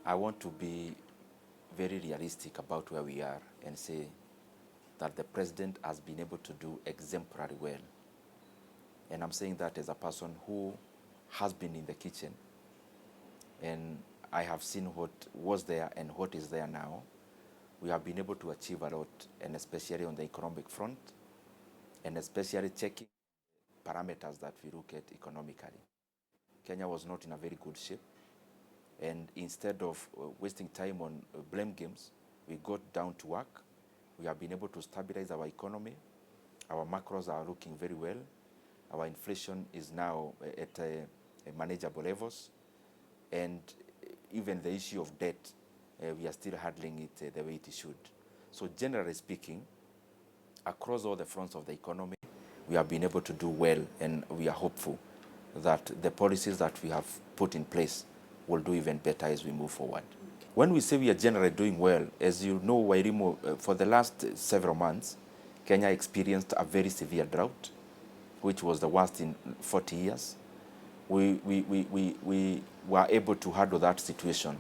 I want to be very realistic about where we are and say that the president has been able to do exemplary well. And I'm saying that as a person who has been in the kitchen, and I have seen what was there and what is there now. We have been able to achieve a lot, and especially on the economic front, and especially checking parameters that we look at economically. Kenya was not in a very good shape, and instead of wasting time on blame games, we got down to work. We have been able to stabilize our economy. Our macros are looking very well. Our inflation is now at manageable levels, and even the issue of debt, we are still handling it the way it should. So generally speaking, across all the fronts of the economy, we have been able to do well, and we are hopeful that the policies that we have put in place will do even better as we move forward. When we say we are generally doing well, as you know, Wairimu, for the last several months, Kenya experienced a very severe drought, which was the worst in 40 years. We were able to handle that situation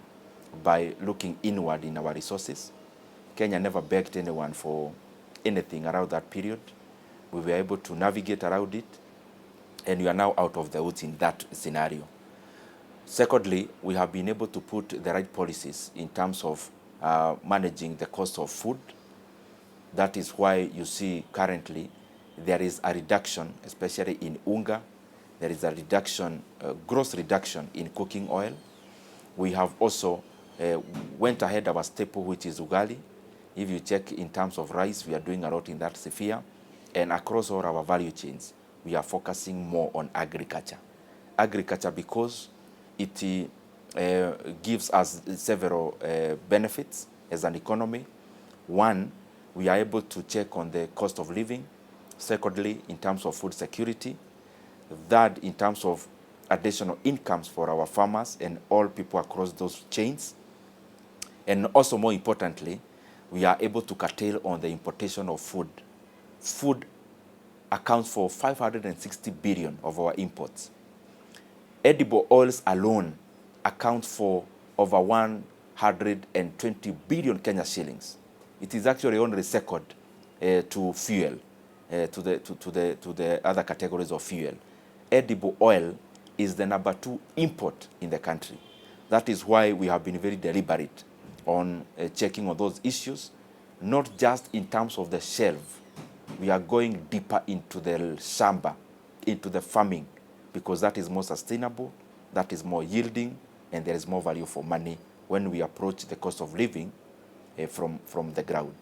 by looking inward in our resources. Kenya never begged anyone for anything around that period. We were able to navigate around it, and we are now out of the woods in that scenario. Secondly, we have been able to put the right policies in terms of managing the cost of food. That is why you see currently there is a reduction, especially in unga. There is a reduction, gross reduction in cooking oil. We have also went ahead of our staple, which is ugali. If you check in terms of rice, we are doing a lot in that sphere. And across all our value chains, we are focusing more on agriculture. Agriculture because it gives us several benefits as an economy. One, we are able to check on the cost of living. Secondly, in terms of food security. Third, in terms of additional incomes for our farmers and all people across those chains. And also, more importantly, we are able to curtail on the importation of food. Food accounts for 560 billion of our imports. Edible oils alone account for over 120 billion Kenya shillings. It is actually only second to fuel, to the other categories of fuel. Edible oil is the number 2 import in the country. That is why we have been very deliberate on checking on those issues, not just in terms of the shelf. We are going deeper into the shamba, into the farming, because that is more sustainable, that is more yielding, and there is more value for money when we approach the cost of living from the ground.